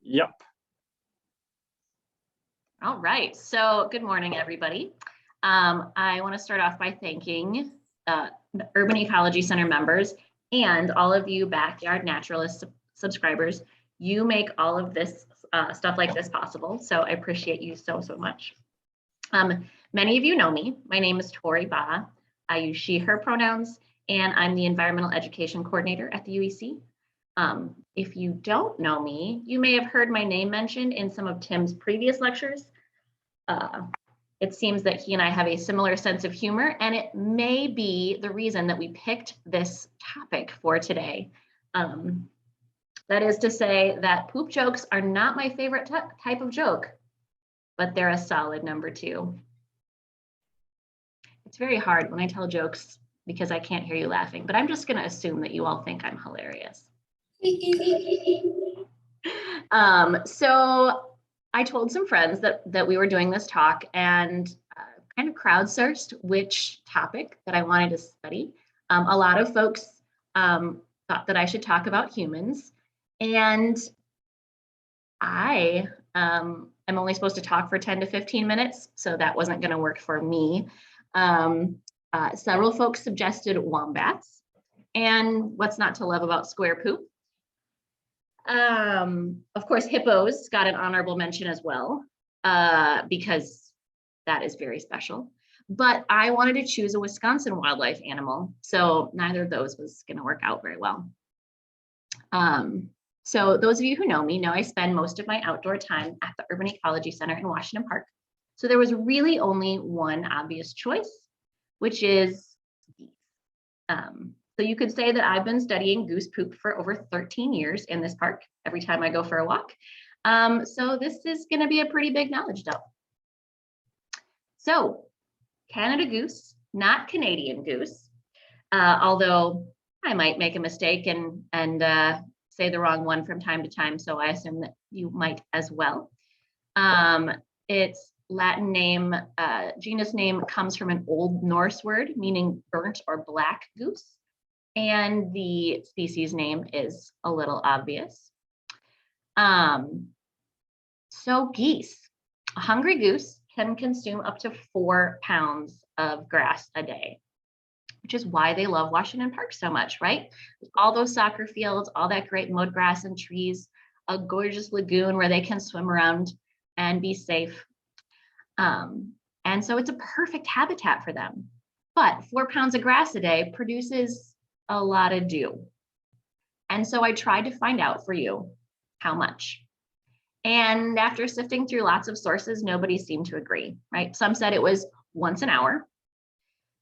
Yep. All right, so good morning, everybody. I want to start off by thanking the Urban Ecology Center members and all of you Backyard Naturalist subscribers. You make all of this stuff like this possible, so I appreciate you so much. Many of you know me. My name is Tori Ba. I use she, her pronouns, and I'm the Environmental Education Coordinator at the UEC. If you don't know me, you may have heard my name mentioned in some of Tim's previous lectures. It seems that he and I have a similar sense of humor, and it may be the reason that we picked this topic for today. That is to say that poop jokes are not my favorite type of joke, but they're a solid number 2. It's very hard when I tell jokes because I can't hear you laughing, but I'm just going to assume that you all think I'm hilarious. So I told some friends that we were doing this talk and kind of crowdsourced which topic that I wanted to study. A lot of folks thought that I should talk about humans, and I am only supposed to talk for 10 to 15 minutes, so that wasn't going to work for me. Several folks suggested wombats, and what's not to love about square poop. Of course, hippos got an honorable mention as well, because that is very special. But I wanted to choose a Wisconsin wildlife animal, so neither of those was going to work out very well. So those of you who know me know I spend most of my outdoor time at the Urban Ecology Center in Washington Park. So there was really only one obvious choice, which is geese. So you could say that I've been studying goose poop for over 13 years in this park every time I go for a walk. So this is going to be a pretty big knowledge dump. So Canada goose, not Canadian goose, although I might make a mistake and say the wrong one from time to time, so I assume that you might as well. Its Latin name, genus name, comes from an Old Norse word meaning burnt or black goose. And the species name is a little obvious. So geese, a hungry goose can consume up to 4 pounds of grass a day, which is why they love Washington Park so much, right? All those soccer fields, all that great mud grass and trees, a gorgeous lagoon where they can swim around and be safe. And so it's a perfect habitat for them. But 4 pounds of grass a day produces a lot of dew. And so I tried to find out for you how much. And after sifting through lots of sources, nobody seemed to agree, right? Some said it was once an hour.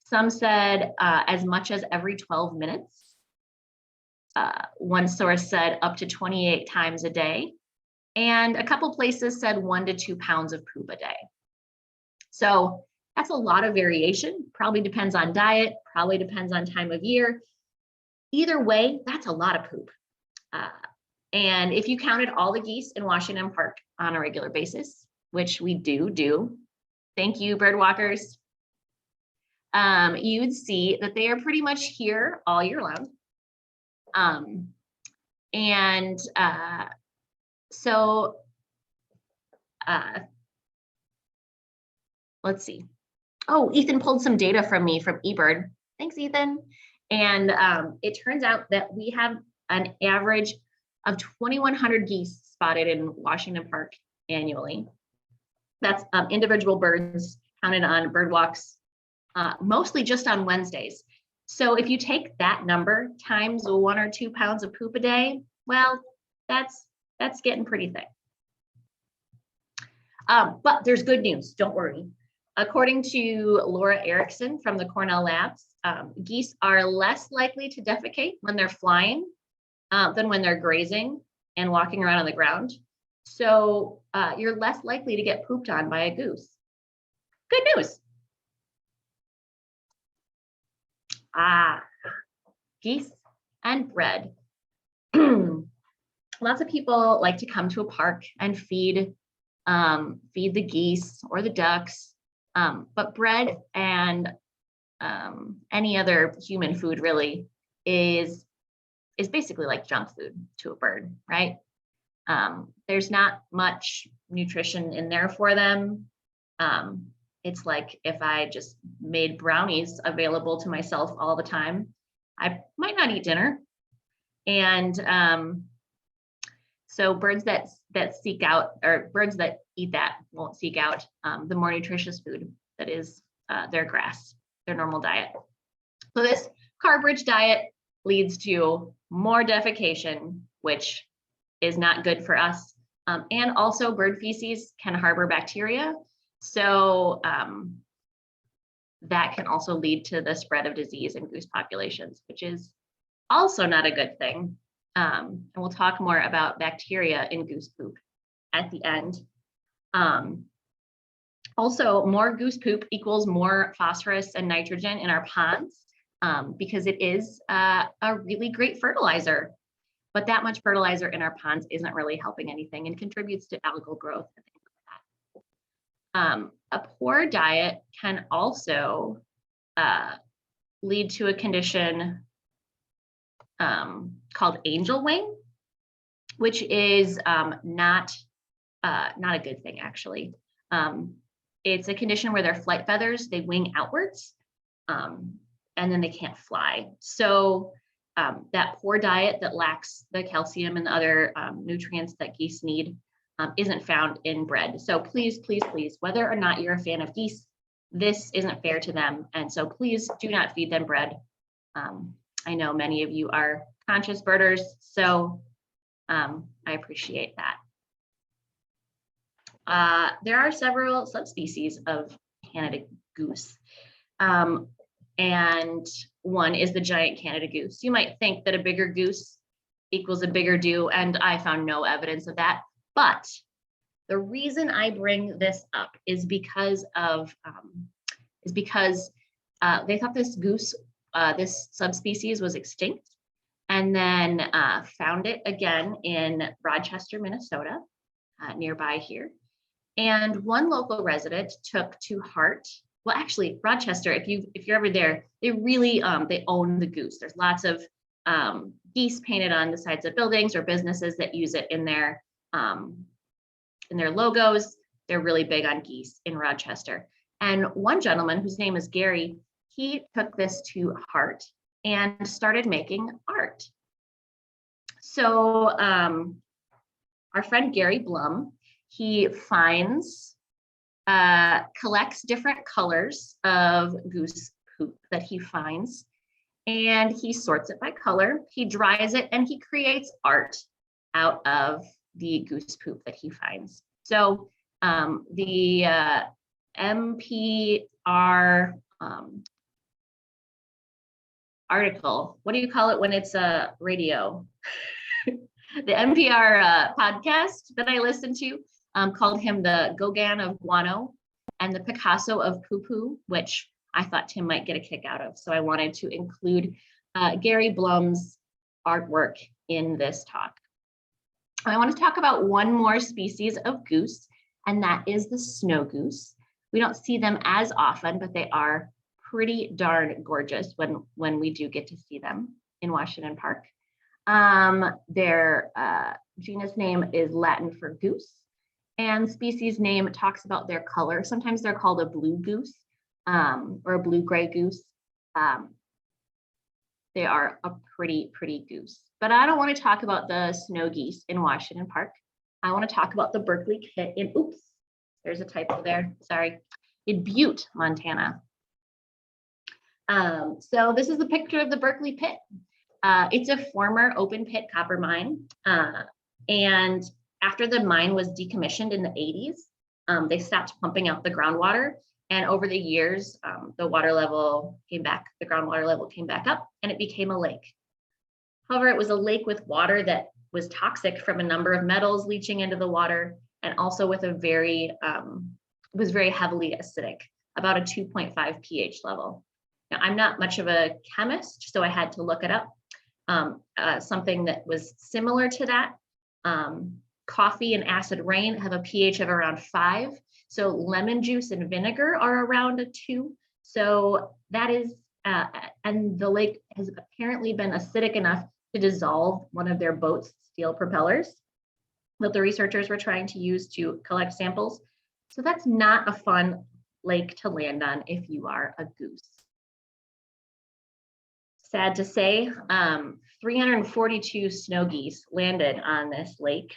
Some said as much as every 12 minutes. One source said up to 28 times a day. And a couple places said 1 to 2 pounds of poop a day. So that's a lot of variation. Probably depends on diet, probably depends on time of year. Either way, that's a lot of poop. And if you counted all the geese in Washington Park on a regular basis, which we do, thank you, bird walkers, you'd see that they are pretty much here all year long. Let's see. Oh, Ethan pulled some data from me from eBird. Thanks, Ethan. And it turns out that we have an average of 2,100 geese spotted in Washington Park annually. That's individual birds counted on bird walks, mostly just on Wednesdays. So if you take that number times 1 or 2 pounds of poop a day, well, that's getting pretty thick. But there's good news, don't worry. According to Laura Erickson from the Cornell Labs, geese are less likely to defecate when they're flying than when they're grazing and walking around on the ground. So you're less likely to get pooped on by a goose. Good news. Geese and bread. Lots of people like to come to a park and feed the geese or the ducks, but bread and any other human food really is basically like junk food to a bird, right? There's not much nutrition in there for them. It's like if I just made brownies available to myself all the time, I might not eat dinner. And so birds that seek out, or birds that eat that won't seek out the more nutritious food that is their grass, their normal diet. So this carb-rich diet leads to more defecation, which is not good for us. And also bird feces can harbor bacteria. So that can also lead to the spread of disease in goose populations, which is also not a good thing. And we'll talk more about bacteria in goose poop at the end. Also, more goose poop equals more phosphorus and nitrogen in our ponds because it is a really great fertilizer. But that much fertilizer in our ponds isn't really helping anything and contributes to algal growth and things like that. A poor diet can also lead to a condition called angel wing, which is not a good thing, actually. It's a condition where their flight feathers, they wing outwards, and then they can't fly. So that poor diet that lacks the calcium and the other nutrients that geese need isn't found in bread. So please, please, please, whether or not you're a fan of geese, this isn't fair to them. And so please do not feed them bread. I know many of you are conscious birders, so I appreciate that. There are several subspecies of Canada goose. And one is the giant Canada goose. You might think that a bigger goose equals a bigger dew, and I found no evidence of that. But the reason I bring this up is because they thought this goose, this subspecies was extinct, and then found it again in Rochester, Minnesota, nearby here. And one local resident took to heart. Well, actually, Rochester, if you're ever there, they really they own the goose. There's lots of geese painted on the sides of buildings or businesses that use it in their logos. They're really big on geese in Rochester. And one gentleman whose name is Gary, he took this to heart and started making art. So our friend Gary Blum, he collects different colors of goose poop that he finds, and he sorts it by color. He dries it and he creates art out of the goose poop that he finds. So the NPR article, what do you call it when it's a radio? The NPR podcast that I listened to called him the Gauguin of guano and the Picasso of poo-poo, which I thought Tim might get a kick out of. So I wanted to include Gary Blum's artwork in this talk. I want to talk about one more species of goose, and that is the snow goose. We don't see them as often, but they are pretty darn gorgeous when we do get to see them in Washington Park. Their genus name is Latin for goose, and species name talks about their color. Sometimes they're called a blue goose or a blue-gray goose. They are a pretty goose. But I don't want to talk about the snow geese in Washington Park. I want to talk about the Berkeley Pit in, oops, there's a typo there, sorry, in Butte, Montana. So this is the picture of the Berkeley Pit. It's a former open pit copper mine. And after the mine was decommissioned in the 80s, they stopped pumping out the groundwater. And over the years, the water level came back, the groundwater level came back up, and it became a lake. However, it was a lake with water that was toxic from a number of metals leaching into the water, and also with a it was very heavily acidic, about a 2.5 pH level. Now, I'm not much of a chemist, so I had to look it up. Something that was similar to that, coffee and acid rain have a pH of around 5. So lemon juice and vinegar are around a 2. So that is, and the lake has apparently been acidic enough to dissolve one of their boat's steel propellers, that the researchers were trying to use to collect samples. So that's not a fun lake to land on if you are a goose. Sad to say, 342 snow geese landed on this lake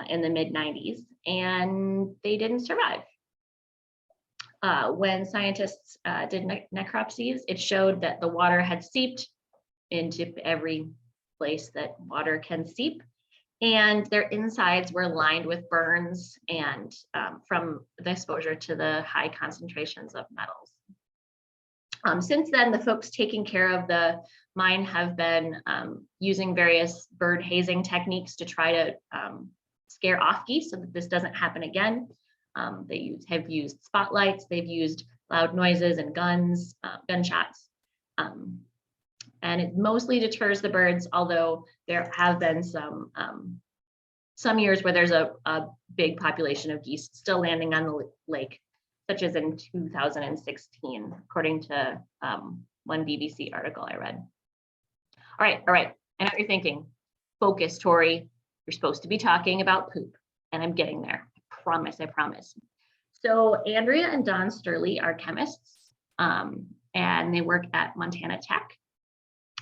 in the mid-90s, and they didn't survive. When scientists did necropsies, it showed that the water had seeped into every place that water can seep, and their insides were lined with burns and from the exposure to the high concentrations of metals. Since then, the folks taking care of the mine have been using various bird hazing techniques to try to scare off geese so that this doesn't happen again. They have used spotlights, they've used loud noises and guns, gunshots. And it mostly deters the birds, although there have been some years where there's a big population of geese still landing on the lake, such as in 2016, according to one BBC article I read. All right. I know what you're thinking. Focus, Tori. You're supposed to be talking about poop, and I'm getting there. I promise. So Andrea and Don Sturley are chemists, and they work at Montana Tech.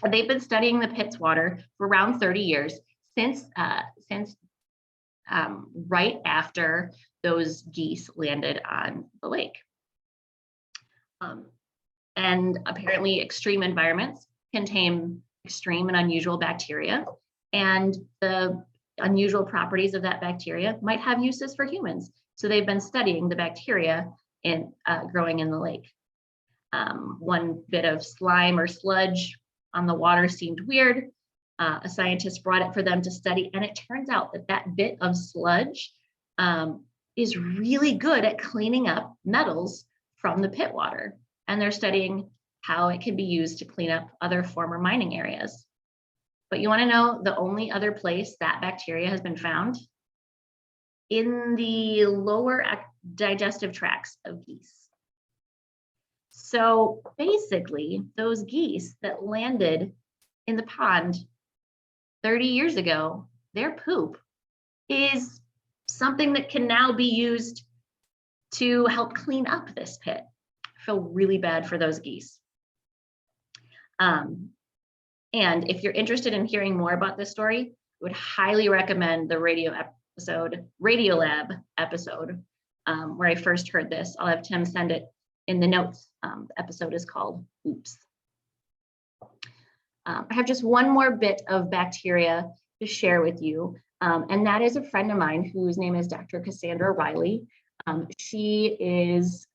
They've been studying the pit's water for around 30 years since right after those geese landed on the lake. And apparently extreme environments contain extreme and unusual bacteria, and the unusual properties of that bacteria might have uses for humans. So they've been studying the bacteria growing in the lake. One bit of slime or sludge on the water seemed weird. A scientist brought it for them to study, and it turns out that that bit of sludge is really good at cleaning up metals from the pit water. And they're studying how it can be used to clean up other former mining areas. But you want to know the only other place that bacteria has been found? In the lower digestive tracts of geese. So basically, those geese that landed in the pond 30 years ago, their poop is something that can now be used to help clean up this pit. I feel really bad for those geese. And if you're interested in hearing more about this story, I would highly recommend the Radiolab episode, where I first heard this. I'll have Tim send it in the notes. The episode is called Oops. I have just one more bit of bacteria to share with you, and that is a friend of mine whose name is Dr. Cassandra Riley. She is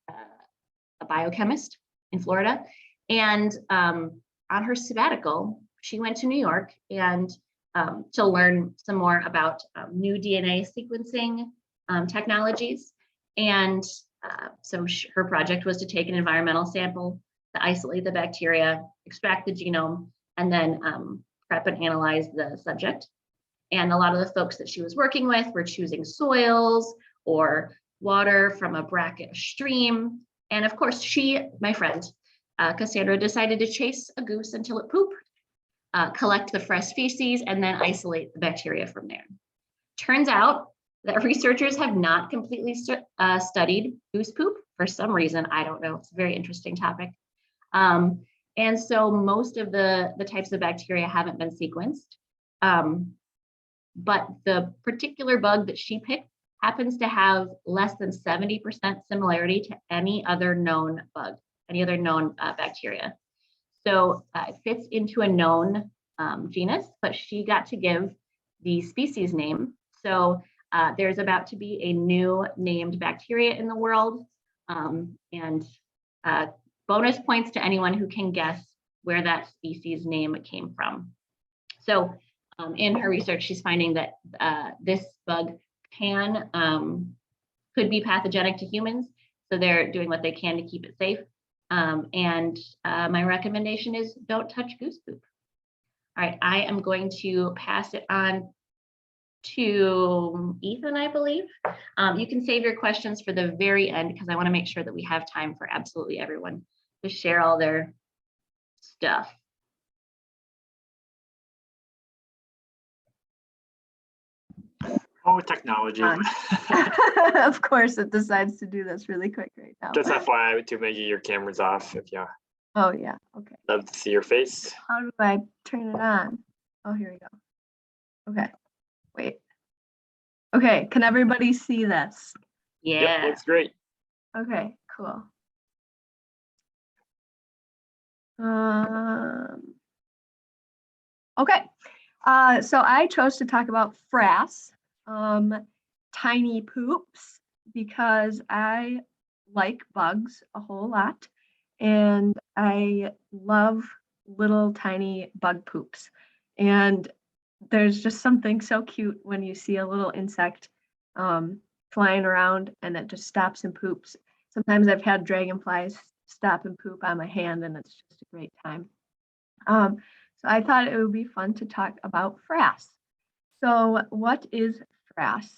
a biochemist in Florida, and on her sabbatical, she went to New York and to learn some more about new DNA sequencing technologies. And so her project was to take an environmental sample to isolate the bacteria, extract the genome, and then prep and analyze the subject. And a lot of the folks that she was working with were choosing soils or water from a brackish stream. And of course, my friend, Cassandra, decided to chase a goose until it pooped, collect the fresh feces, and then isolate the bacteria from there. Turns out that researchers have not completely studied goose poop for some reason. I don't know. It's a very interesting topic. And so most of the types of bacteria haven't been sequenced. But the particular bug that she picked happens to have less than 70% similarity to any other known bug, any other known bacteria. So it fits into a known genus, but she got to give the species name. So there's about to be a new named bacteria in the world, and bonus points to anyone who can guess where that species name came from. So in her research, she's finding that this bug could be pathogenic to humans. So they're doing what they can to keep it safe. And my recommendation is don't touch goose poop. All right, I am going to pass it on to Ethan, I believe. You can save your questions for the very end because I want to make sure that we have time for absolutely everyone to share all their stuff. Oh, technology. Of course, it decides to do this really quick right now. Just FYI to make your cameras off if you Oh, yeah. Okay. love to see your face. How do I turn it on? Oh, here we go. Okay. Wait. Okay. Can everybody see this? Yeah. Yep, looks great. Okay, cool. Okay. So I chose to talk about frass, tiny poops, because I like bugs a whole lot and I love little tiny bug poops. And there's just something so cute when you see a little insect flying around and it just stops and poops. Sometimes I've had dragonflies stop and poop on my hand and it's just a great time. So I thought it would be fun to talk about frass. So what is frass?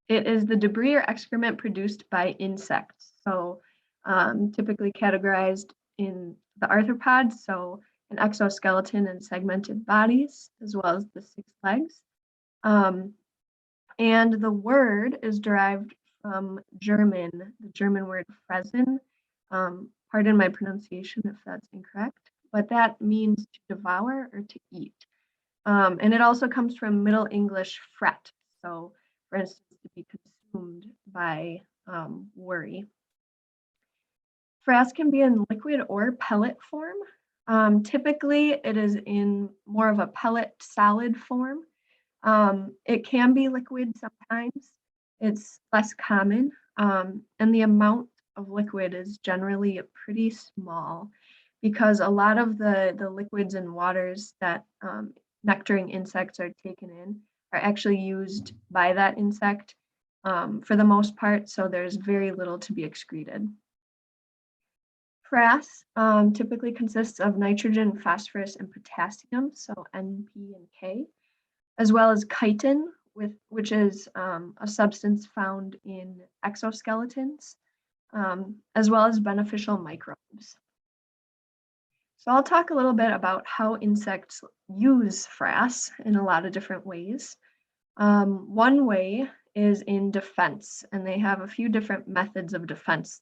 It is the debris or excrement produced by insects. So typically categorized in the arthropods, so an exoskeleton and segmented bodies, as well as the 6 legs. And the word is derived from German, the German word fressen. Pardon my pronunciation if that's incorrect, but that means to devour or to eat. And it also comes from Middle English fret. So for instance, to be consumed by worry. Frass can be in liquid or pellet form. Typically, it is in more of a pellet solid form. It can be liquid sometimes. It's less common, and the amount of liquid is generally pretty small because a lot of the liquids and waters that nectaring insects are taken in are actually used by that insect for the most part, so there's very little to be excreted. Frass typically consists of nitrogen, phosphorus, and potassium, so N, P, and K, as well as chitin, which is a substance found in exoskeletons, as well as beneficial microbes. So I'll talk a little bit about how insects use frass in a lot of different ways. One way is in defense, and they have a few different methods of defense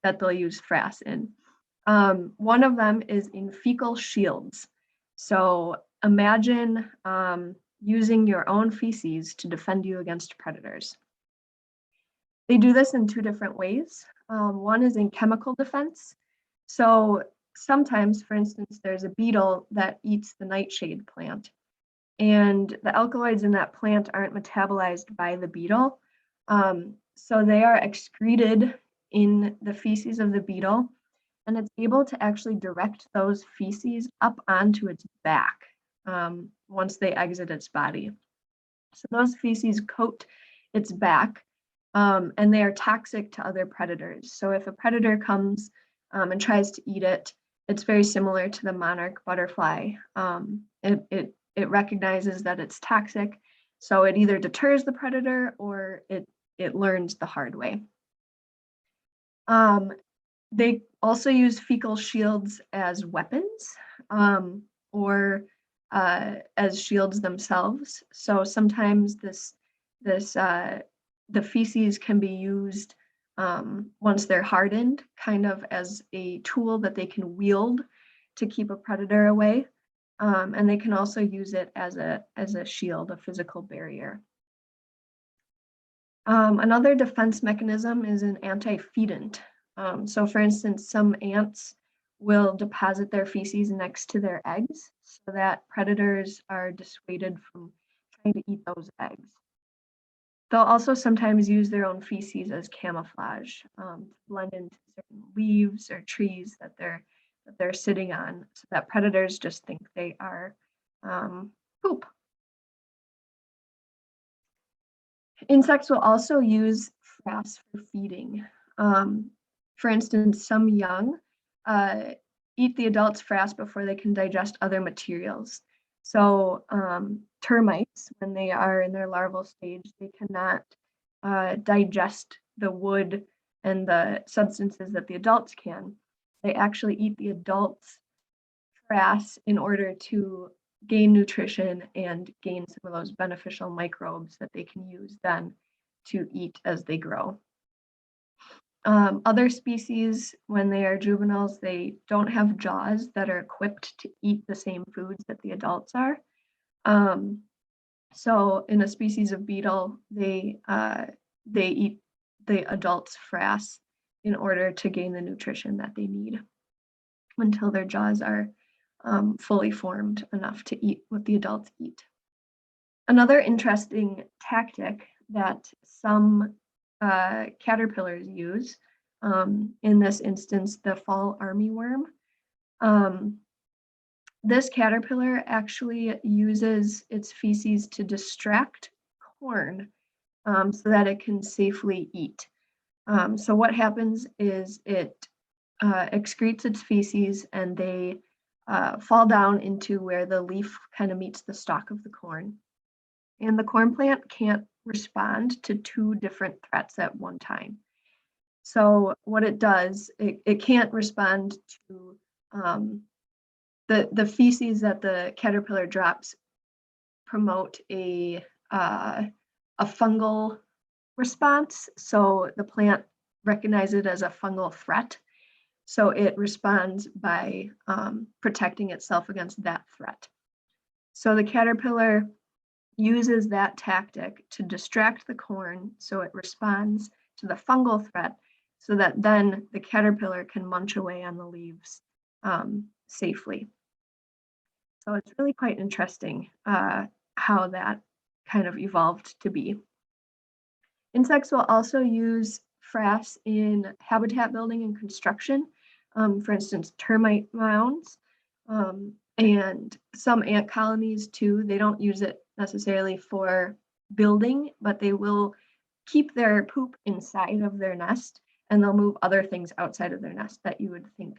that they'll use frass in. One of them is in fecal shields. So imagine using your own feces to defend you against predators. They do this in 2 different ways. One is in chemical defense. So sometimes, for instance, there's a beetle that eats the nightshade plant, and the alkaloids in that plant aren't metabolized by the beetle. So they are excreted in the feces of the beetle, and it's able to actually direct those feces up onto its back once they exit its body. So those feces coat its back, and they are toxic to other predators. So if a predator comes and tries to eat it, it's very similar to the monarch butterfly. It recognizes that it's toxic, so it either deters the predator or it learns the hard way. They also use fecal shields as weapons or as shields themselves. So sometimes the feces can be used once they're hardened, kind of as a tool that they can wield to keep a predator away. And they can also use it as a shield, a physical barrier. Another defense mechanism is an anti-fedant. So for instance, some ants will deposit their feces next to their eggs so that predators are dissuaded from trying to eat those eggs. They'll also sometimes use their own feces as camouflage, to blend into certain leaves or trees that they're sitting on, so that predators just think they are poop. Insects will also use frass for feeding. For instance, some young eat the adult's frass before they can digest other materials. So termites, when they are in their larval stage, they cannot digest the wood and the substances that the adults can. They actually eat the adult's frass in order to gain nutrition and gain some of those beneficial microbes that they can use then to eat as they grow. Other species, when they are juveniles, they don't have jaws that are equipped to eat the same foods that the adults are. So in a species of beetle, they eat the adult's frass in order to gain the nutrition that they need until their jaws are fully formed enough to eat what the adults eat. Another interesting tactic that some caterpillars use, in this instance, the fall armyworm. This caterpillar actually uses its feces to distract corn so that it can safely eat. So what happens is it excretes its feces and they fall down into where the leaf kind of meets the stalk of the corn. And the corn plant can't respond to two different threats at one time. So what it does, it can't respond to the feces that the caterpillar drops promote a fungal response. So the plant recognizes it as a fungal threat. So it responds by protecting itself against that threat. So the caterpillar uses that tactic to distract the corn so it responds to the fungal threat so that then the caterpillar can munch away on the leaves safely. So it's really quite interesting how that kind of evolved to be. Insects will also use frass in habitat building and construction, for instance, termite mounds, and some ant colonies too. They don't use it necessarily for building, but they will keep their poop inside of their nest and they'll move other things outside of their nest that you would think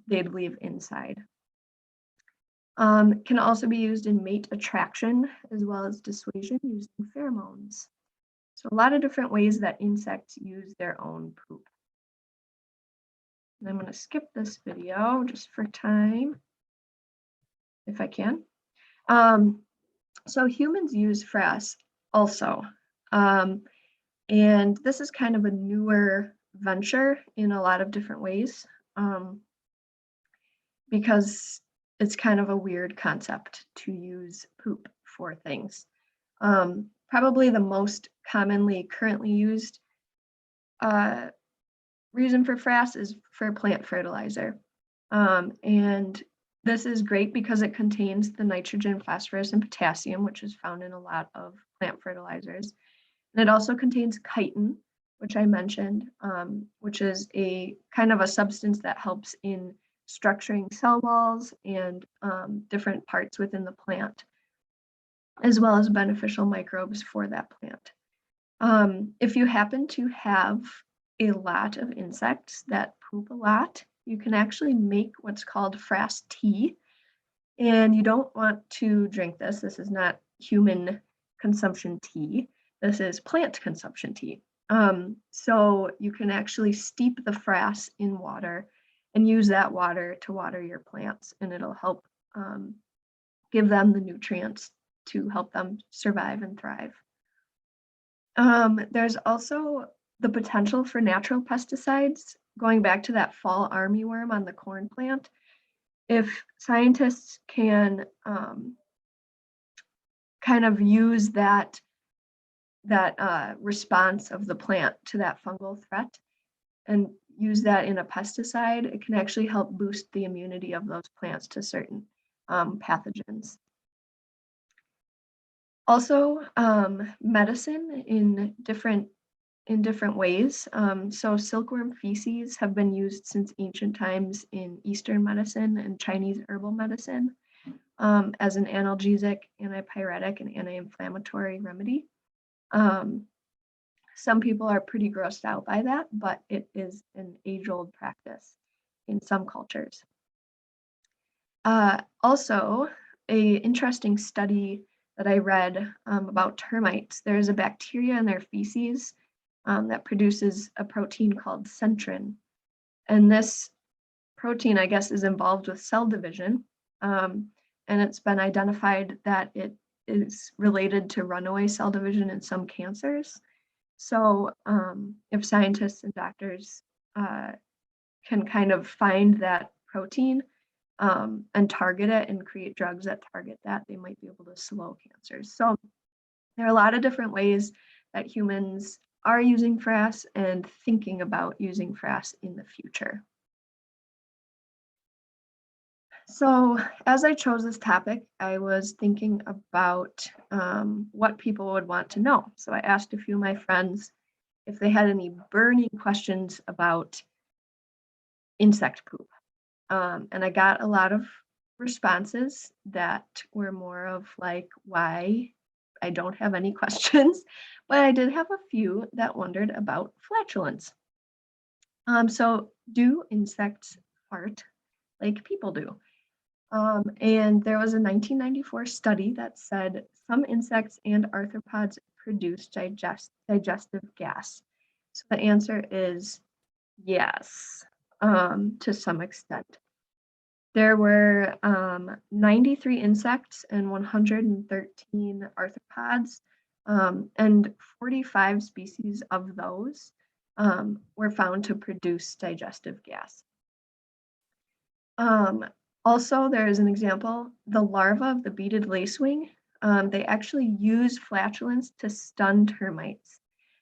they'd leave inside. Can also be used in mate attraction as well as dissuasion using pheromones. So a lot of different ways that insects use their own poop. And I'm going to skip this video just for time, if I can. So humans use frass also. And this is kind of a newer venture in a lot of different ways because it's kind of a weird concept to use poop for things. Probably the most commonly currently used reason for frass is for plant fertilizer. And this is great because it contains the nitrogen, phosphorus, and potassium, which is found in a lot of plant fertilizers. And it also contains chitin, which I mentioned, which is a kind of a substance that helps in structuring cell walls and different parts within the plant, as well as beneficial microbes for that plant. If you happen to have a lot of insects that poop a lot, you can actually make what's called Frass Tea. And you don't want to drink this. This is not human consumption tea. This is plant consumption tea. So you can actually steep the frass in water and use that water to water your plants, and it'll help give them the nutrients to help them survive and thrive. There's also the potential for natural pesticides. Going back to that fall armyworm on the corn plant, if scientists can kind of use that response of the plant to that fungal threat and use that in a pesticide, it can actually help boost the immunity of those plants to certain pathogens. Also, medicine in different ways. So silkworm feces have been used since ancient times in Eastern medicine and Chinese herbal medicine as an analgesic, antipyretic, and anti-inflammatory remedy. Some people are pretty grossed out by that, but it is an age-old practice in some cultures. Also, an interesting study that I read about termites. There's a bacteria in their feces that produces a protein called centrin. And this protein, I guess, is involved with cell division. and it's been identified that it is related to runaway cell division in some cancers. So if scientists and doctors can kind of find that protein and target it and create drugs that target that, they might be able to slow cancers. So there are a lot of different ways that humans are using frass and thinking about using frass in the future. So as I chose this topic, I was thinking about what people would want to know. So I asked a few of my friends if they had any burning questions about insect poop. And I got a lot of responses that were more of like, why? I don't have any questions, but I did have a few that wondered about flatulence. So do insects fart like people do? And there was a 1994 study that said some insects and arthropods produce digestive gas. So the answer is yes, to some extent. There were 93 insects and 113 arthropods, and 45 species of those were found to produce digestive gas. Also, there is an example, the larva of the beaded lacewing, they actually use flatulence to stun termites.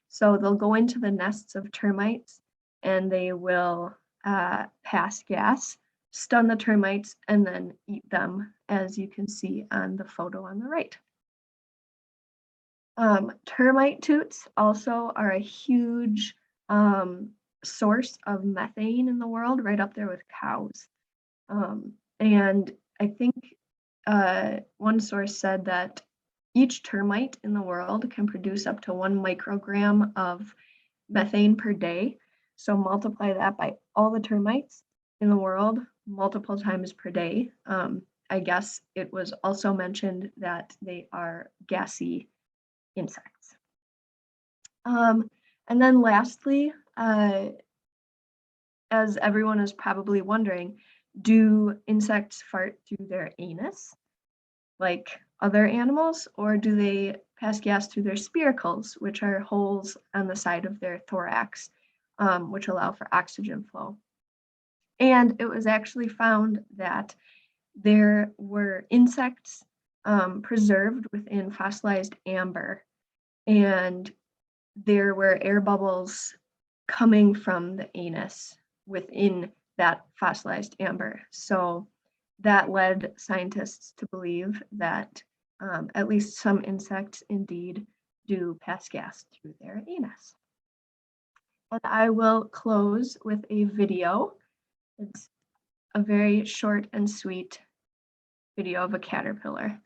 So they'll go into the nests of termites and they will pass gas, stun the termites, and then eat them, as you can see on the photo on the right. Termite toots also are a huge source of methane in the world, right up there with cows. And I think one source said that each termite in the world can produce up to 1 microgram of methane per day. So multiply that by all the termites in the world multiple times per day. I guess it was also mentioned that they are gassy insects. And then lastly, as everyone is probably wondering, do insects fart through their anus like other animals, or do they pass gas through their spiracles, which are holes on the side of their thorax, which allow for oxygen flow? And it was actually found that there were insects preserved within fossilized amber, and there were air bubbles coming from the anus within that fossilized amber. So that led scientists to believe that at least some insects indeed do pass gas through their anus. And I will close with a video. It's a very short and sweet video of a caterpillar.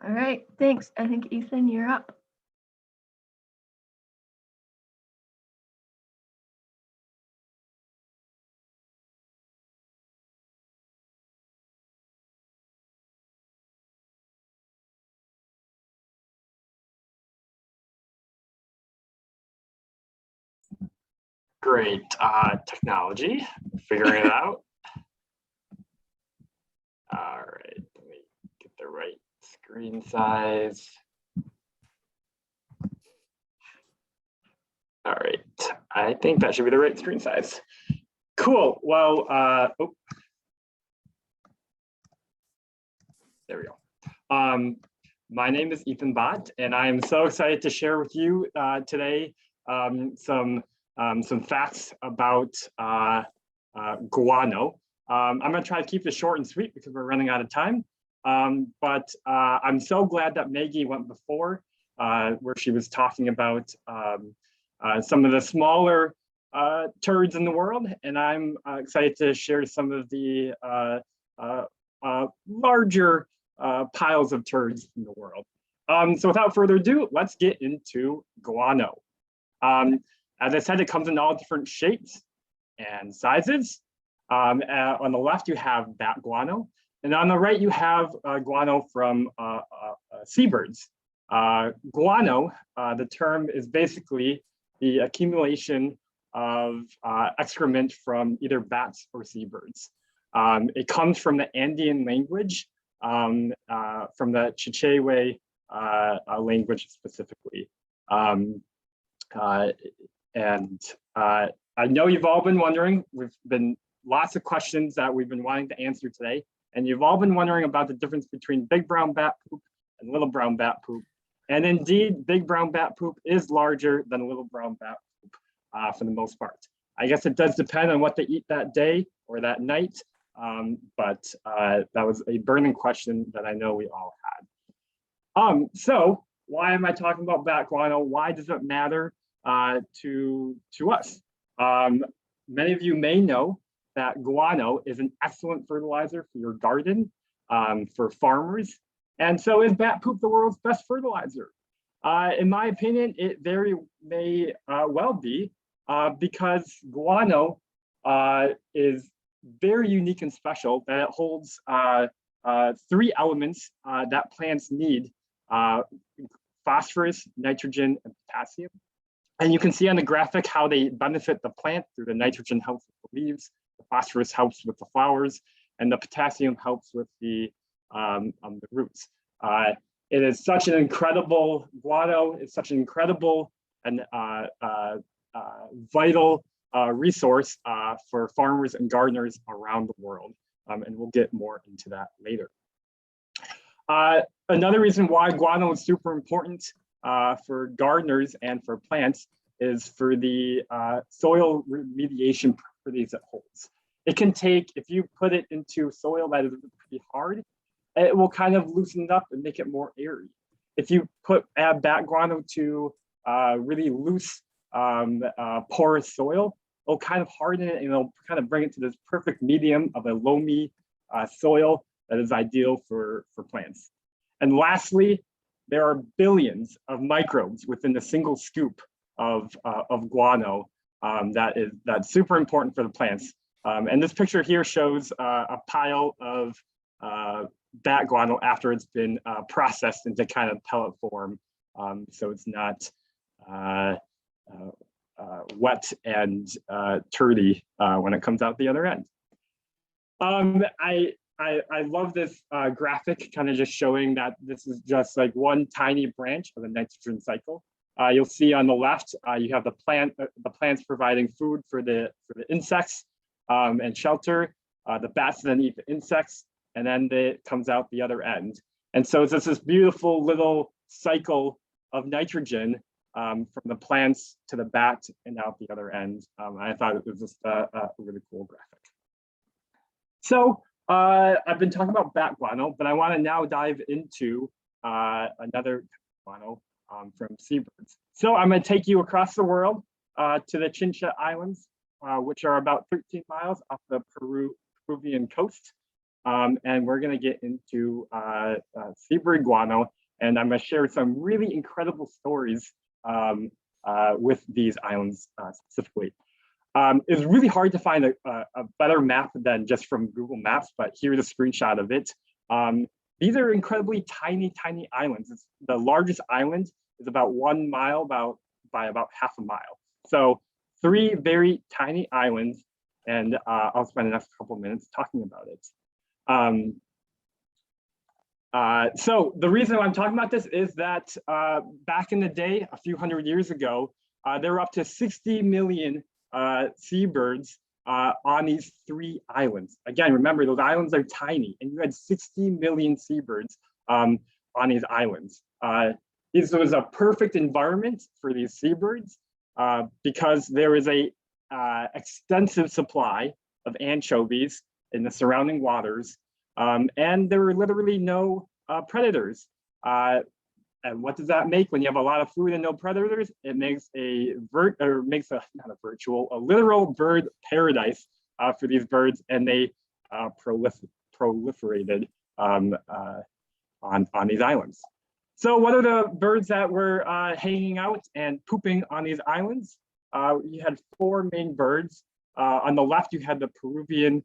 All right, thanks. I think Ethan, you're up. Great. Technology, figuring it out. All right, let me get the right screen size. All right, I think that should be the right screen size. Cool. Well, oh, there we go. My name is Ethan Bott, and I am so excited to share with you today some facts about guano. I'm going to try to keep this short and sweet because we're running out of time. But I'm so glad that Maggie went before, where she was talking about some of the smaller turds in the world, and I'm excited to share some of the larger piles of turds in the world. So without further ado, let's get into guano. As I said, it comes in all different shapes and sizes. On the left, you have bat guano, and on the right, you have guano from seabirds. Guano, the term is basically the accumulation of excrement from either bats or seabirds. It comes from the Andean language, from the Chichewa language specifically. I know you've all been wondering, we've been lots of questions that we've been wanting to answer today, and you've all been wondering about the difference between big brown bat poop and little brown bat poop. And indeed, big brown bat poop is larger than little brown bat poop for the most part. I guess it does depend on what they eat that day or that night, but that was a burning question that I know we all had. So why am I talking about bat guano? Why does it matter to us? Many of you may know that guano is an excellent fertilizer for your garden, for farmers. And so is bat poop the world's best fertilizer? In my opinion, it very may well be, because guano is very unique and special, that it holds 3 elements that plants need: phosphorus, nitrogen, and potassium. And you can see on the graphic how they benefit the plant through the nitrogen helps with the leaves, the phosphorus helps with the flowers, and the potassium helps with the roots. It is such an incredible guano. It's such an incredible and vital resource for farmers and gardeners around the world. And we'll get more into that later. Another reason why guano is super important for gardeners and for plants is for the soil remediation properties it holds. It can take, if you put it into soil that is pretty hard, it will kind of loosen it up and make it more airy. If you add bat guano to really loose, porous soil, it'll kind of harden it and it'll kind of bring it to this perfect medium of a loamy soil that is ideal for plants. And lastly, there are billions of microbes within a single scoop of guano that's super important for the plants. And this picture here shows a pile of bat guano after it's been processed into kind of pellet form, so it's not wet and turdy when it comes out the other end. I love this graphic, kind of just showing that this is just like one tiny branch of the nitrogen cycle. You'll see on the left, you have the plants providing food for the insects and shelter. The bats then eat the insects, and then it comes out the other end. And so it's just this beautiful little cycle of nitrogen from the plants to the bat and out the other end. I thought it was just a really cool graphic. So I've been talking about bat guano, but I want to now dive into another guano from seabirds. So I'm going to take you across the world to the Chincha Islands, which are about 13 miles off the Peruvian coast. And we're going to get into seabird guano, and I'm going to share some really incredible stories with these islands specifically. It's really hard to find a better map than just from Google Maps, but here's a screenshot of it. These are incredibly tiny, tiny islands. The largest island is about 1 mile by about half a mile. So 3 very tiny islands, and I'll spend the next couple of minutes talking about it. So the reason I'm talking about this is that back in the day, a few hundred years ago, there were up to 60 million seabirds on these 3 islands. Again, remember, those islands are tiny, and you had 60 million seabirds on these islands. This was a perfect environment for these seabirds because there is a extensive supply of anchovies in the surrounding waters, and there were literally no predators. And what does that make when you have a lot of food and no predators? It makes a literal bird paradise for these birds, and they proliferated on these islands. So what are the birds that were hanging out and pooping on these islands? You had four main birds. On the left, you had the Peruvian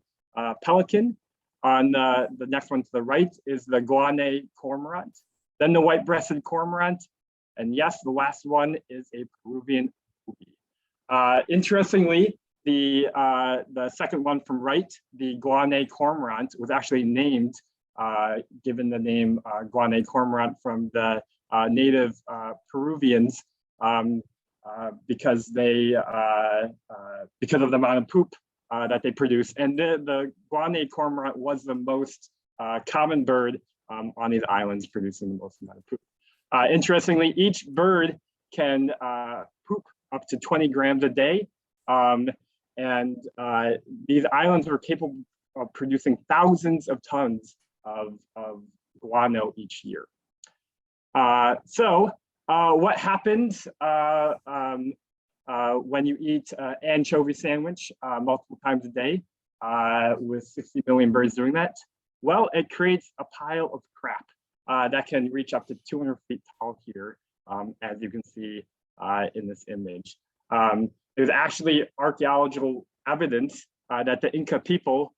pelican. On the next one to the right is the Guanay cormorant, then the white-breasted cormorant, and yes, the last one is a Peruvian hoopie. Interestingly, the second one from right, the Guanay cormorant, was actually named, given the name Guanay cormorant from the native Peruvians, because of the amount of poop that they produce. And the Guanay cormorant was the most common bird on these islands, producing the most amount of poop. Interestingly, each bird can poop up to 20 grams a day. And these islands were capable of producing thousands of tons of guano each year. So what happens when you eat an anchovy sandwich multiple times a day with 60 million birds doing that? Well, it creates a pile of crap that can reach up to 200 feet tall here, as you can see in this image. There's actually archaeological evidence that the Inca people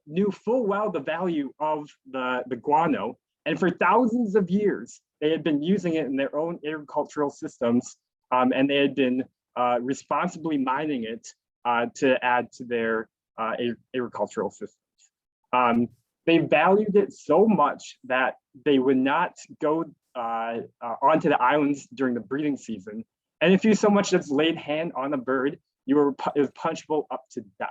knew full well the value of the guano, and for thousands of years, they had been using it in their own agricultural systems, and they had been responsibly mining it to add to their agricultural systems. They valued it so much that they would not go onto the islands during the breeding season. And if you so much as laid hand on a bird, it was punishable up to death.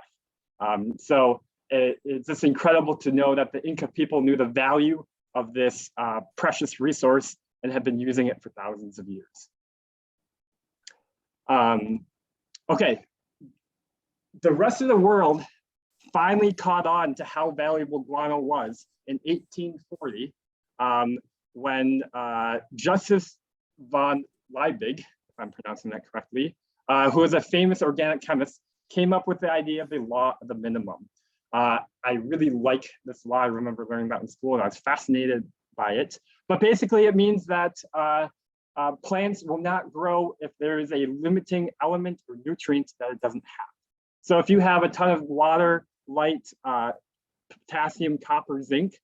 So it's just incredible to know that the Inca people knew the value of this precious resource and have been using it for thousands of years. Okay, the rest of the world finally caught on to how valuable guano was in 1840, when Justus von Liebig, if I'm pronouncing that correctly, who was a famous organic chemist, came up with the idea of the law of the minimum. I really like this law. I remember learning about in school, and I was fascinated by it. But basically, it means that plants will not grow if there is a limiting element or nutrient that it doesn't have. So if you have a ton of water, light, potassium, copper, zinc,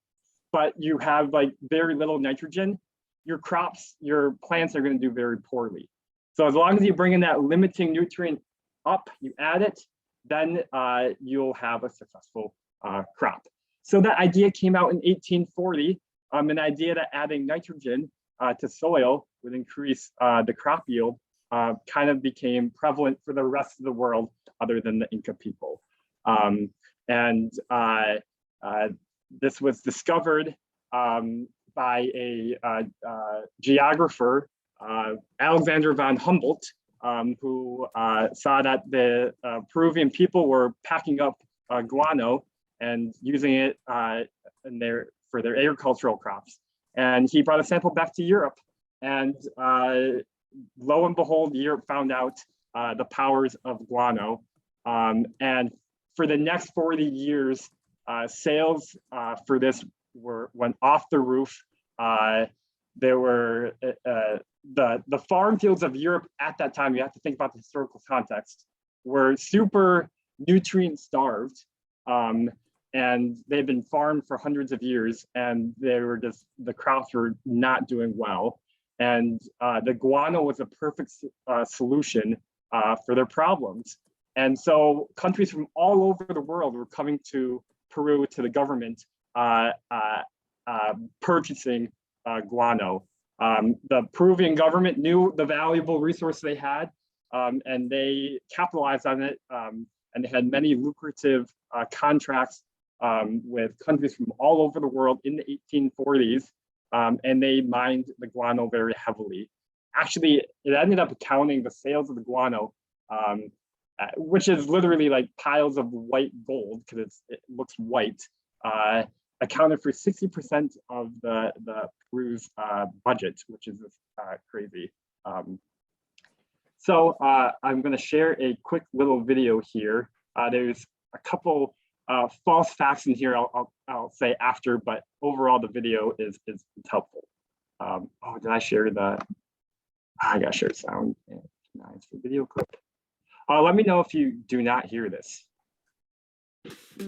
but you have like very little nitrogen, your crops, your plants are going to do very poorly. So as long as you bring in that limiting nutrient up, you add it, then you'll have a successful crop. So that idea came out in 1840, an idea that adding nitrogen to soil would increase the crop yield kind of became prevalent for the rest of the world other than the Inca people. This was discovered by a geographer, Alexander von Humboldt, who saw that the Peruvian people were packing up guano and using it for their agricultural crops. And he brought a sample back to Europe, and lo and behold, Europe found out the powers of guano. And for the next 40 years, sales for this went off the roof. There were the farm fields of Europe at that time, you have to think about the historical context, were super nutrient starved. And they've been farmed for hundreds of years, and the crops were not doing well. And the guano was a perfect solution for their problems. And so countries from all over the world were coming to Peru, to the government, purchasing guano. The Peruvian government knew the valuable resource they had, and they capitalized on it, and they had many lucrative contracts with countries from all over the world in the 1840s, and they mined the guano very heavily. Actually, it ended up accounting the sales of the guano, which is literally like piles of white gold because it looks white, accounted for 60% of the Peru's budget, which is crazy. So I'm going to share a quick little video here. There's a couple false facts in here I'll say after, but overall the video is helpful. oh, did I share the, I gotta share sound. Nice video clip. Let me know if you do not hear this.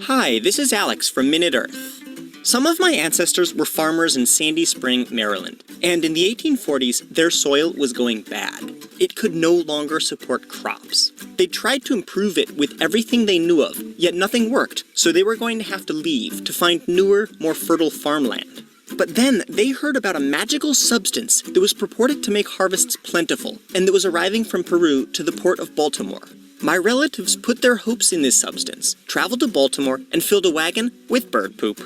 Hi, this is Alex from Minute Earth. Some of my ancestors were farmers in Sandy Spring, Maryland, and in the 1840s, their soil was going bad. It could no longer support crops. They tried to improve it with everything they knew of, yet nothing worked, so they were going to have to leave to find newer, more fertile farmland. But then they heard about a magical substance that was purported to make harvests plentiful, and that was arriving from Peru to the port of Baltimore. My relatives put their hopes in this substance, traveled to Baltimore, and filled a wagon with bird poop.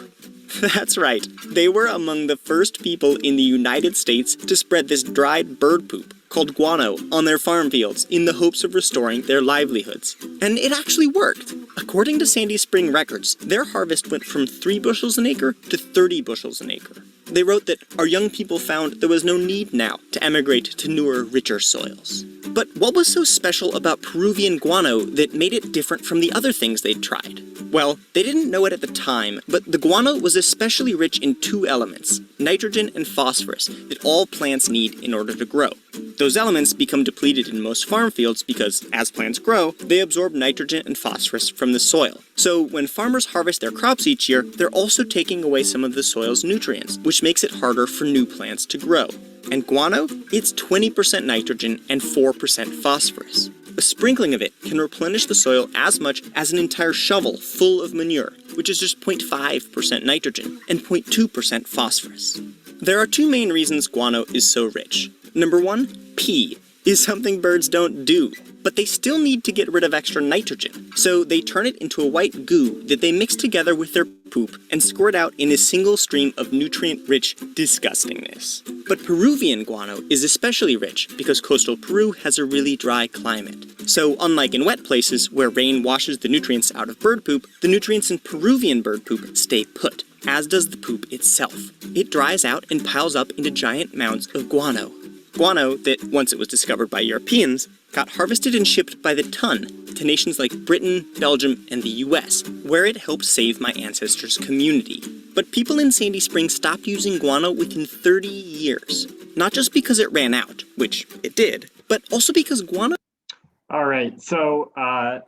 That's right, they were among the first people in the United States to spread this dried bird poop, called guano, on their farm fields in the hopes of restoring their livelihoods. And it actually worked. According to Sandy Spring records, their harvest went from 3 bushels an acre to 30 bushels an acre. They wrote that our young people found there was no need now to emigrate to newer, richer soils. But what was so special about Peruvian guano that made it different from the other things they'd tried? Well, they didn't know it at the time, but the guano was especially rich in 2 elements, nitrogen and phosphorus, that all plants need in order to grow. Those elements become depleted in most farm fields because, as plants grow, they absorb nitrogen and phosphorus from the soil. So when farmers harvest their crops each year, they're also taking away some of the soil's nutrients, which makes it harder for new plants to grow. And guano? It's 20% nitrogen and 4% phosphorus. A sprinkling of it can replenish the soil as much as an entire shovel full of manure, which is just 0.5% nitrogen and 0.2% phosphorus. There are 2 main reasons guano is so rich. Number 1, pee is something birds don't do, but they still need to get rid of extra nitrogen, so they turn it into a white goo that they mix together with their poop and squirt out in a single stream of nutrient-rich disgustingness. But Peruvian guano is especially rich because coastal Peru has a really dry climate. So unlike in wet places where rain washes the nutrients out of bird poop, the nutrients in Peruvian bird poop stay put, as does the poop itself. It dries out and piles up into giant mounds of guano. Guano that, once it was discovered by Europeans, got harvested and shipped by the ton to nations like Britain, Belgium, and the US, where it helped save my ancestors' community. But people in Sandy Springs stopped using guano within 30 years. Not just because it ran out, which it did, but also because guano... All right, so I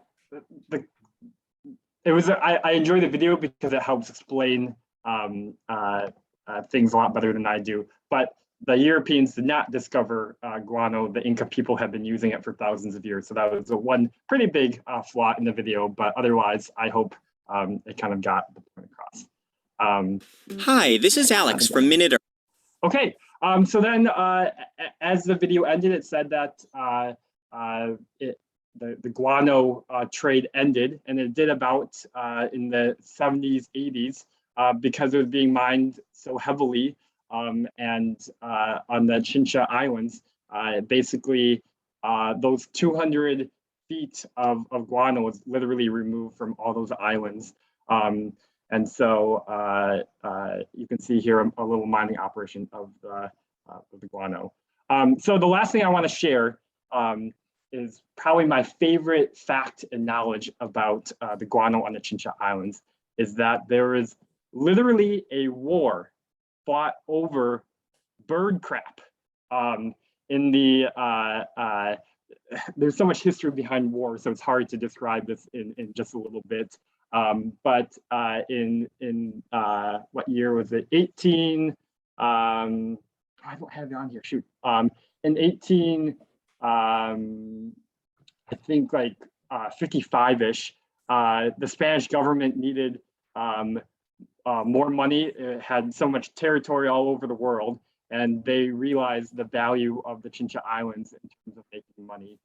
enjoy the video because it helps explain things a lot better than I do. But the Europeans did not discover guano. The Inca people have been using it for thousands of years. So that was one pretty big flaw in the video, but otherwise, I hope it kind of got the point across. Hi, this is Alex from Minute Earth. Okay, so then as the video ended, it said that the guano trade ended, and it did about in the 70s, 80s, because it was being mined so heavily. And on the Chincha Islands, basically those 200 feet of guano was literally removed from all those islands. And so you can see here a little mining operation of the guano. So the last thing I want to share is probably my favorite fact and knowledge about the guano on the Chincha Islands is that there is literally a war fought over bird crap. In the there's so much history behind war, so it's hard to describe this in just a little bit. But in what year was it? 18. I don't have it on here. Shoot. In 18, I think like 55-ish, the Spanish government needed more money. It had so much territory all over the world, and they realized the value of the Chincha Islands in terms of making money.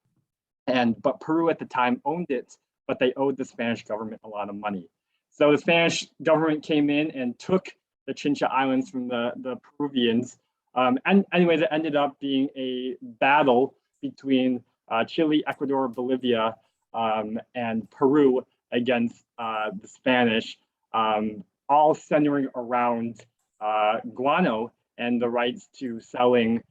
But Peru at the time owned it, but they owed the Spanish government a lot of money. So the Spanish government came in and took the Chincha Islands from the Peruvians. And anyways, it ended up being a battle between Chile, Ecuador, Bolivia, and Peru against the Spanish. All centering around guano and the rights to selling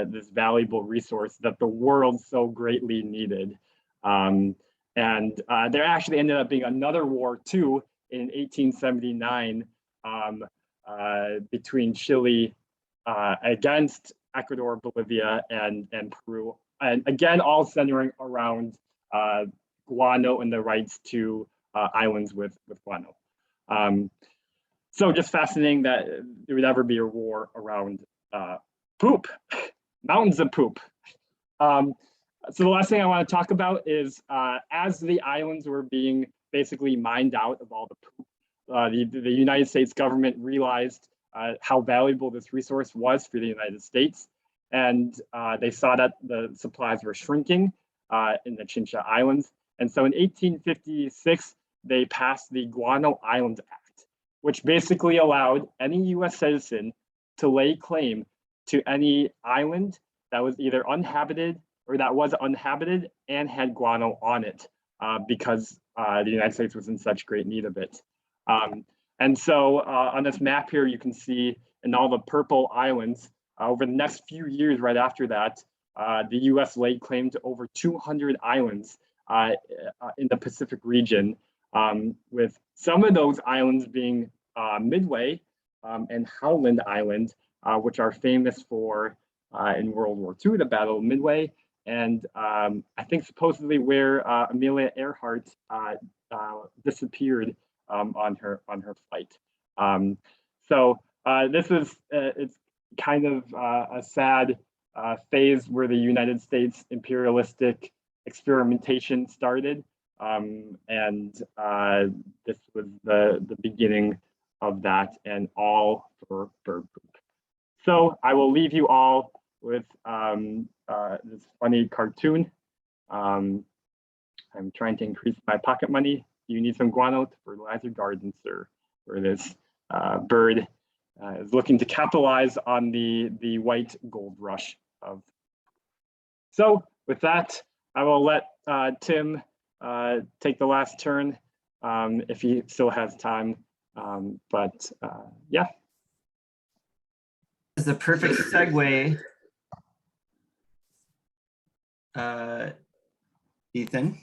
this valuable resource that the world so greatly needed. And there actually ended up being another war too in 1879 between Chile against Ecuador, Bolivia, and Peru. And again, all centering around guano and the rights to islands with guano. So just fascinating that there would ever be a war around poop, mountains of poop. So the last thing I want to talk about is as the islands were being basically mined out of all the poop, the United States government realized how valuable this resource was for the United States. And they saw that the supplies were shrinking in the Chincha Islands. And so in 1856, they passed the Guano Islands Act, which basically allowed any US citizen to lay claim to any island that was either uninhabited or that was uninhabited and had guano on it because the United States was in such great need of it. And so on this map here, you can see in all the purple islands, over the next few years right after that, the US laid claim to over 200 islands in the Pacific region, with some of those islands being Midway and Howland Island, which are famous for, in World War II, the Battle of Midway, and I think supposedly where Amelia Earhart disappeared on her flight. So this is it's kind of a sad phase where the United States imperialistic experimentation started, and this was the beginning of that, and all for bird poop. So I will leave you all with this funny cartoon. I'm trying to increase my pocket money. You need some guano to fertilize your garden, sir. Where this bird is looking to capitalize on the white gold rush of. So with that, I will let Tim take the last turn if he still has time. Yeah. It's a perfect segue, Ethan.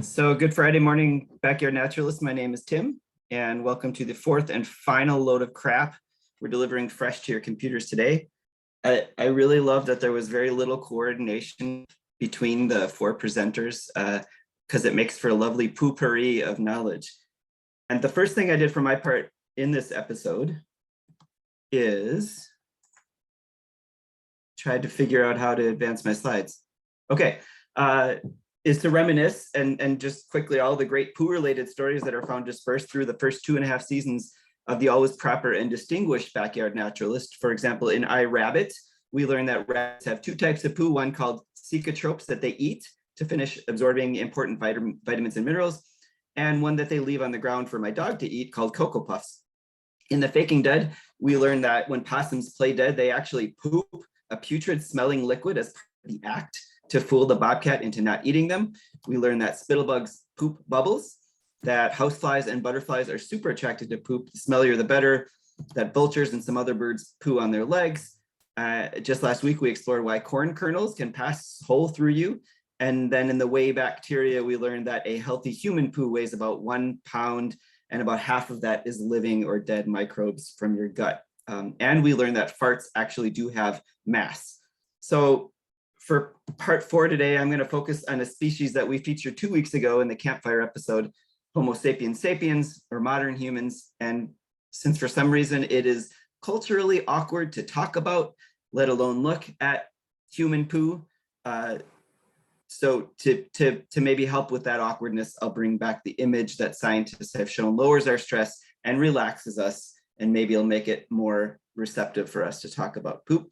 So good Friday morning, Backyard Naturalist. My name is Tim, and welcome to the fourth and final load of crap we're delivering fresh to your computers today. I really love that there was very little coordination between the four presenters because it makes for a lovely potpourri of knowledge. And the first thing I did for my part in this episode is tried to figure out how to advance my slides. Okay, is to reminisce and just quickly all the great poo-related stories that are found dispersed through the first 2.5 seasons of the always proper and distinguished Backyard Naturalist. For example, in I, Rabbit, we learned that rabbits have two types of poo, one called cecotropes that they eat to finish absorbing important vitamins and minerals, and one that they leave on the ground for my dog to eat called Cocoa Puffs. In the Faking Dead, we learned that when possums play dead, they actually poop a putrid smelling liquid as part of the act to fool the bobcat into not eating them. We learned that spittlebugs poop bubbles, that houseflies and butterflies are super attracted to poop, the smellier the better, that vultures and some other birds poo on their legs. Just last week, we explored why corn kernels can pass whole through you. And then in the whey bacteria, we learned that a healthy human poo weighs about 1 pound, and about half of that is living or dead microbes from your gut. And we learned that farts actually do have mass. So for part 4 today, I'm going to focus on a species that we featured 2 weeks ago in the campfire episode, Homo sapiens sapiens, or modern humans. And since for some reason it is culturally awkward to talk about, let alone look at human poo, so to maybe help with that awkwardness, I'll bring back the image that scientists have shown lowers our stress and relaxes us, and maybe it'll make it more receptive for us to talk about poop.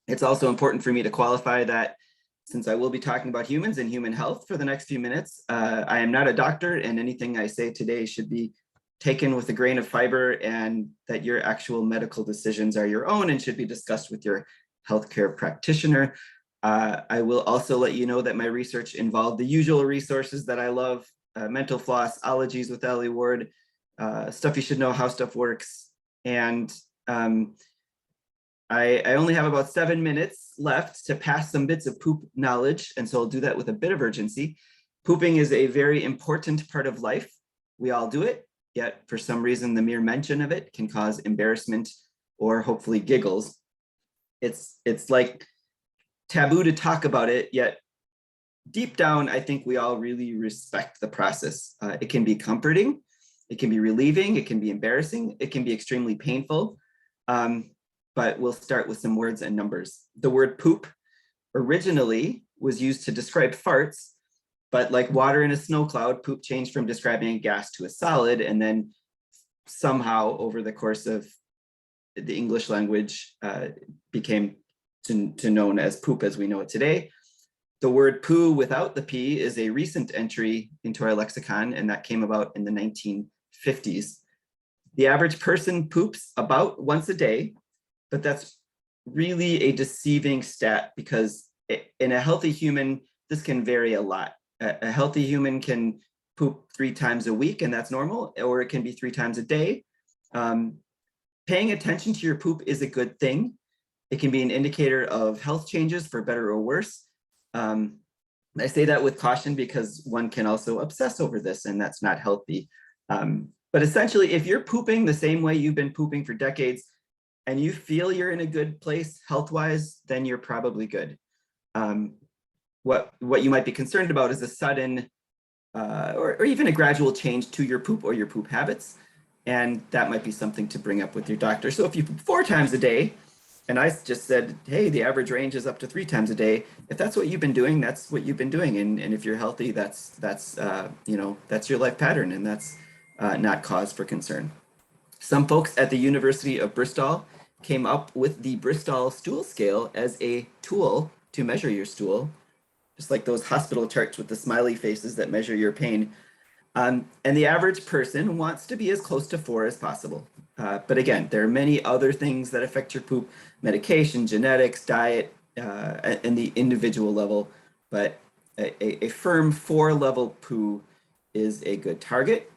It's also important for me to qualify that since I will be talking about humans and human health for the next few minutes, I am not a doctor, and anything I say today should be taken with a grain of fiber, and that your actual medical decisions are your own and should be discussed with your healthcare practitioner. I will also let you know that my research involved the usual resources that I love, Mental Floss, Ologies with Ellie Ward, Stuff You Should Know, How Stuff Works. And I only have about 7 minutes left to pass some bits of poop knowledge, and so I'll do that with a bit of urgency. Pooping is a very important part of life. We all do it, yet for some reason the mere mention of it can cause embarrassment or hopefully giggles. It's like taboo to talk about it, yet deep down, I think we all really respect the process. It can be comforting, it can be relieving, it can be embarrassing, it can be extremely painful. But we'll start with some words and numbers. The word poop originally was used to describe farts, but like water in a snow cloud, poop changed from describing a gas to a solid, and then somehow over the course of the English language became to known as poop as we know it today. The word poo without the P is a recent entry into our lexicon, and that came about in the 1950s. The average person poops about once a day, but that's really a deceiving stat because in a healthy human, this can vary a lot. A healthy human can poop 3 times a week, and that's normal, or it can be 3 times a day. Paying attention to your poop is a good thing. It can be an indicator of health changes for better or worse. I say that with caution because one can also obsess over this, and that's not healthy. But essentially, if you're pooping the same way you've been pooping for decades, and you feel you're in a good place health-wise, then you're probably good. What you might be concerned about is a sudden or even a gradual change to your poop or your poop habits. And that might be something to bring up with your doctor. So if you poop 4 times a day, and I just said, hey, the average range is up to 3 times a day. If that's what you've been doing, that's what you've been doing. And if you're healthy, that's your life pattern, and that's not cause for concern. Some folks at the University of Bristol came up with the Bristol stool scale as a tool to measure your stool, just like those hospital charts with the smiley faces that measure your pain. And the average person wants to be as close to 4 as possible. But again, there are many other things that affect your poop: medication, genetics, diet, and the individual level. But a firm 4 level poo is a good target.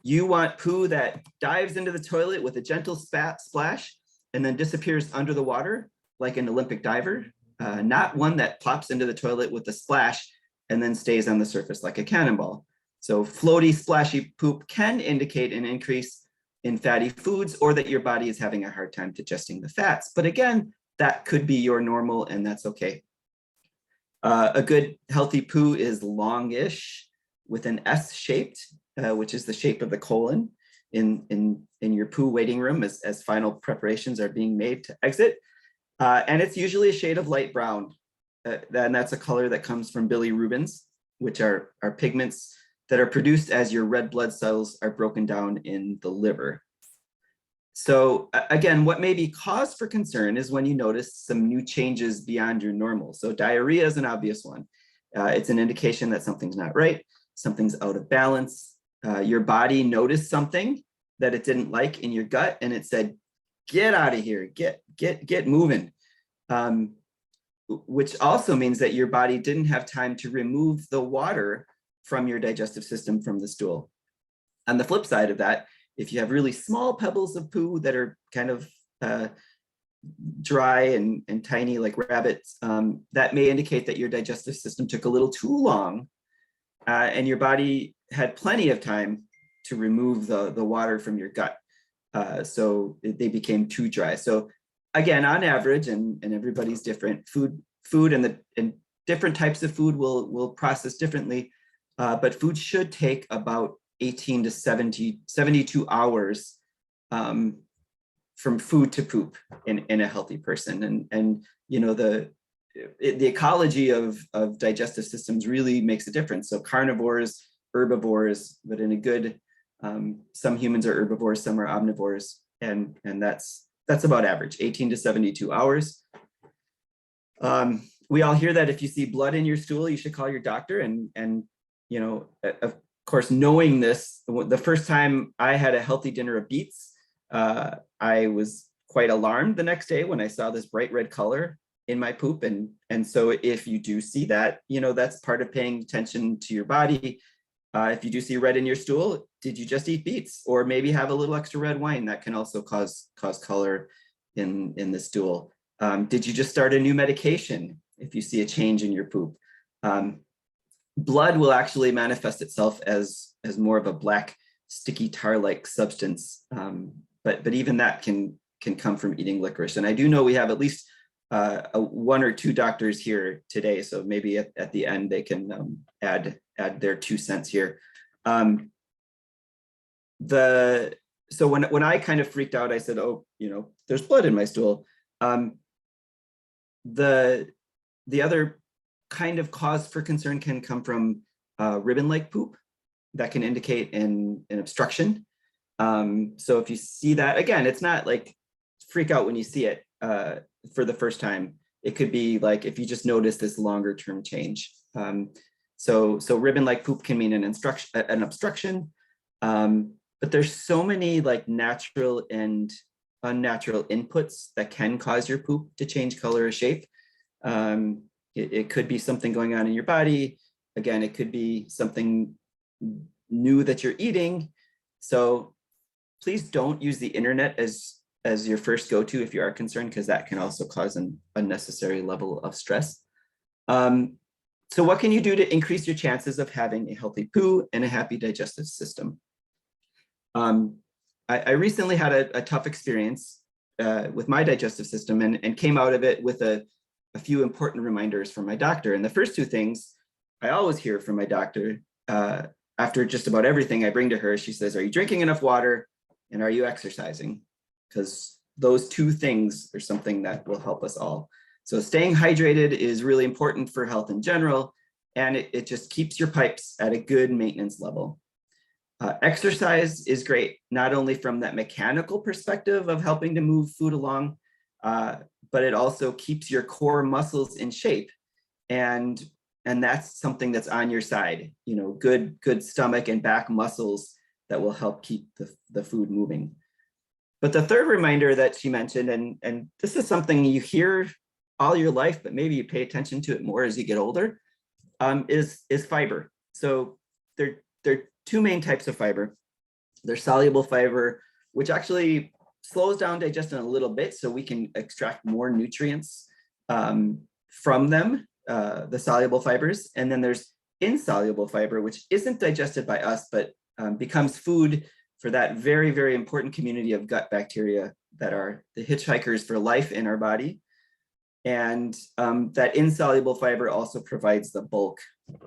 You want poo that dives into the toilet with a gentle splash and then disappears under the water like an Olympic diver, not one that plops into the toilet with a splash and then stays on the surface like a cannonball. So floaty, splashy poop can indicate an increase in fatty foods or that your body is having a hard time digesting the fats. But again, that could be your normal, and that's okay. A good healthy poo is longish with an S shaped, which is the shape of the colon in your poo waiting room as final preparations are being made to exit. And it's usually a shade of light brown. And that's a color that comes from bilirubins, which are pigments that are produced as your red blood cells are broken down in the liver. So again, what may be cause for concern is when you notice some new changes beyond your normal. So diarrhea is an obvious one. It's an indication that something's not right, something's out of balance. Your body noticed something that it didn't like in your gut, and it said, get out of here, get moving. Which also means that your body didn't have time to remove the water from your digestive system from the stool. On the flip side of that, if you have really small pebbles of poo that are kind of dry and tiny like rabbits, that may indicate that your digestive system took a little too long and your body had plenty of time to remove the water from your gut. So they became too dry. So again, on average, and everybody's different, food and different types of food will process differently, but food should take about 18 to 72 hours from food to poop in a healthy person. And you know, the ecology of digestive systems really makes a difference. So carnivores, herbivores, but in a good, some humans are herbivores, some are omnivores, and that's about average, 18 to 72 hours. We all hear that if you see blood in your stool, you should call your doctor. And you know, of course, knowing this, the first time I had a healthy dinner of beets, I was quite alarmed the next day when I saw this bright red color in my poop. And so if you do see that, you know, that's part of paying attention to your body. If you do see red in your stool, did you just eat beets? Or maybe have a little extra red wine? That can also cause color in the stool. Did you just start a new medication if you see a change in your poop? Blood will actually manifest itself as more of a black, sticky tar-like substance. But even that can can come from eating licorice. And I do know we have at least one or two doctors here today, so maybe at the end they can add their 2 cents here. So when I kind of freaked out, I said, oh, there's blood in my stool. The other kind of cause for concern can come from ribbon-like poop that can indicate an obstruction. So if you see that, again, it's not like freak out when you see it for the first time. It could be like if you just notice this longer term change. So ribbon-like poop can mean an obstruction. But there's so many like natural and unnatural inputs that can cause your poop to change color or shape. It could be something going on in your body. Again, it could be something new that you're eating. So please don't use the internet as your first go-to if you are concerned, because that can also cause an unnecessary level of stress. So what can you do to increase your chances of having a healthy poo and a happy digestive system? I recently had a tough experience with my digestive system and came out of it with a few important reminders from my doctor. And the first two things I always hear from my doctor after just about everything I bring to her. She says, are you drinking enough water and are you exercising? Because those two things are something that will help us all. So staying hydrated is really important for health in general, and it just keeps your pipes at a good maintenance level. Exercise is great, not only from that mechanical perspective of helping to move food along, but it also keeps your core muscles in shape. And that's something that's on your side, good stomach and back muscles that will help keep the food moving. But the third reminder that she mentioned, and this is something you hear all your life, but maybe you pay attention to it more as you get older, is fiber. So there are two main types of fiber. There's soluble fiber, which actually slows down digestion a little bit so we can extract more nutrients from them, the soluble fibers. And then there's insoluble fiber, which isn't digested by us, but becomes food for that very, very important community of gut bacteria that are the hitchhikers for life in our body. And that insoluble fiber also provides the bulk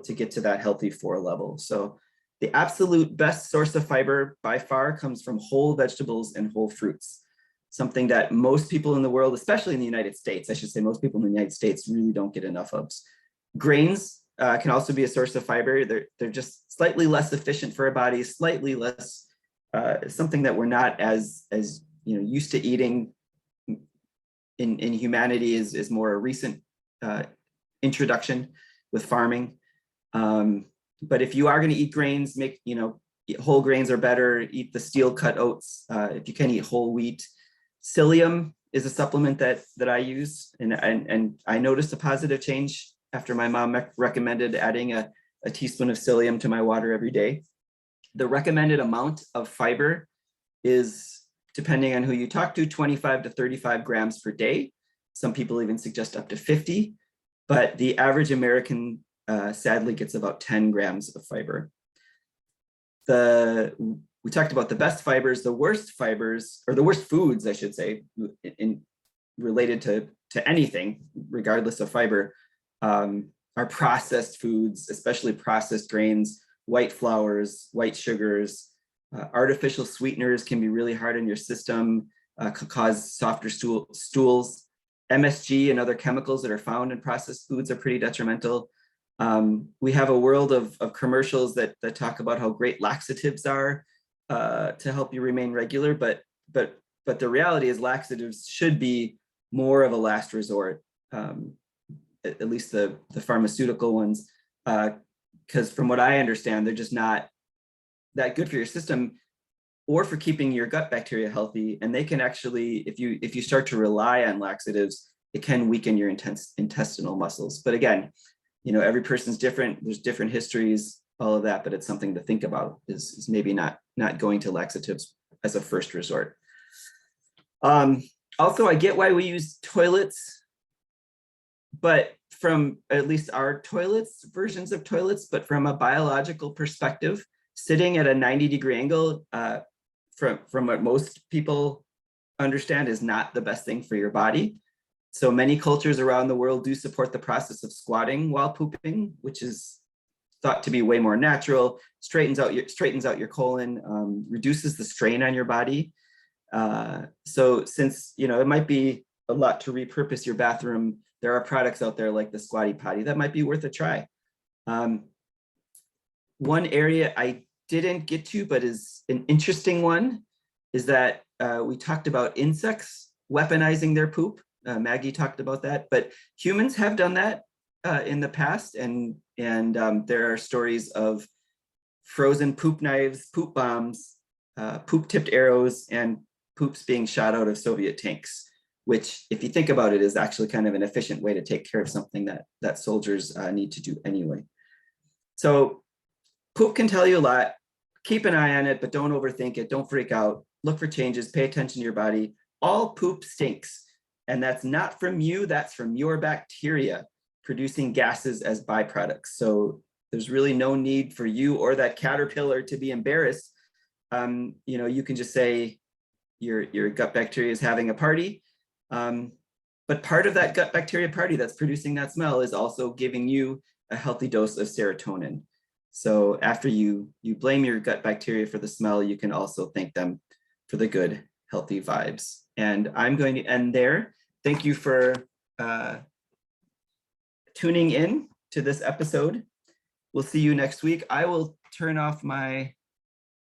to get to that healthy 4 level. So the absolute best source of fiber by far comes from whole vegetables and whole fruits, something that most people in the world, especially in the United States, I should say most people in the United States really don't get enough of. Grains can also be a source of fiber. They're just slightly less efficient for our bodies, slightly less, something that we're not as used to eating in humanity is more a recent introduction with farming. But if you are going to eat grains, whole grains are better. Eat the steel cut oats. If you can, eat whole wheat. Psyllium is a supplement that I use, and I noticed a positive change after my mom recommended adding a teaspoon of psyllium to my water every day. The recommended amount of fiber is, depending on who you talk to, 25 to 35 grams per day. Some people even suggest up to 50, but the average American sadly gets about 10 grams of fiber. We talked about the best fibers, the worst fibers, or the worst foods, I should say, related to anything, regardless of fiber, are processed foods, especially processed grains, white flours, white sugars. Artificial sweeteners can be really hard on your system, cause softer stools. MSG and other chemicals that are found in processed foods are pretty detrimental. We have a world of commercials that talk about how great laxatives are to help you remain regular, but the reality is laxatives should be more of a last resort, at least the pharmaceutical ones, because from what I understand, they're just not that good for your system or for keeping your gut bacteria healthy. And they can actually, if you start to rely on laxatives, it can weaken your intestinal muscles. But again, every person's different. There's different histories, all of that, but it's something to think about is maybe not going to laxatives as a first resort. Also, I get why we use toilets, but from at least our versions of toilets, but from a biological perspective, sitting at a 90-degree angle from what most people understand is not the best thing for your body. So many cultures around the world do support the process of squatting while pooping, which is thought to be way more natural, straightens out your colon, reduces the strain on your body. So since, it might be a lot to repurpose your bathroom, there are products out there like the Squatty Potty that might be worth a try. One area I didn't get to, but is an interesting one, is that we talked about insects weaponizing their poop. Maggie talked about that, but humans have done that in the past, and there are stories of frozen poop knives, poop bombs, poop-tipped arrows, and poops being shot out of Soviet tanks, which, if you think about it, is actually kind of an efficient way to take care of something that soldiers need to do anyway. So poop can tell you a lot. Keep an eye on it, but don't overthink it. Don't freak out. Look for changes. Pay attention to your body. All poop stinks. And that's not from you. That's from your bacteria producing gases as byproducts. So there's really no need for you or that caterpillar to be embarrassed. You can just say your gut bacteria is having a party. But part of that gut bacteria party that's producing that smell is also giving you a healthy dose of serotonin. So after you blame your gut bacteria for the smell, you can also thank them for the good, healthy vibes. And I'm going to end there. Thank you for tuning in to this episode. We'll see you next week. I will turn off my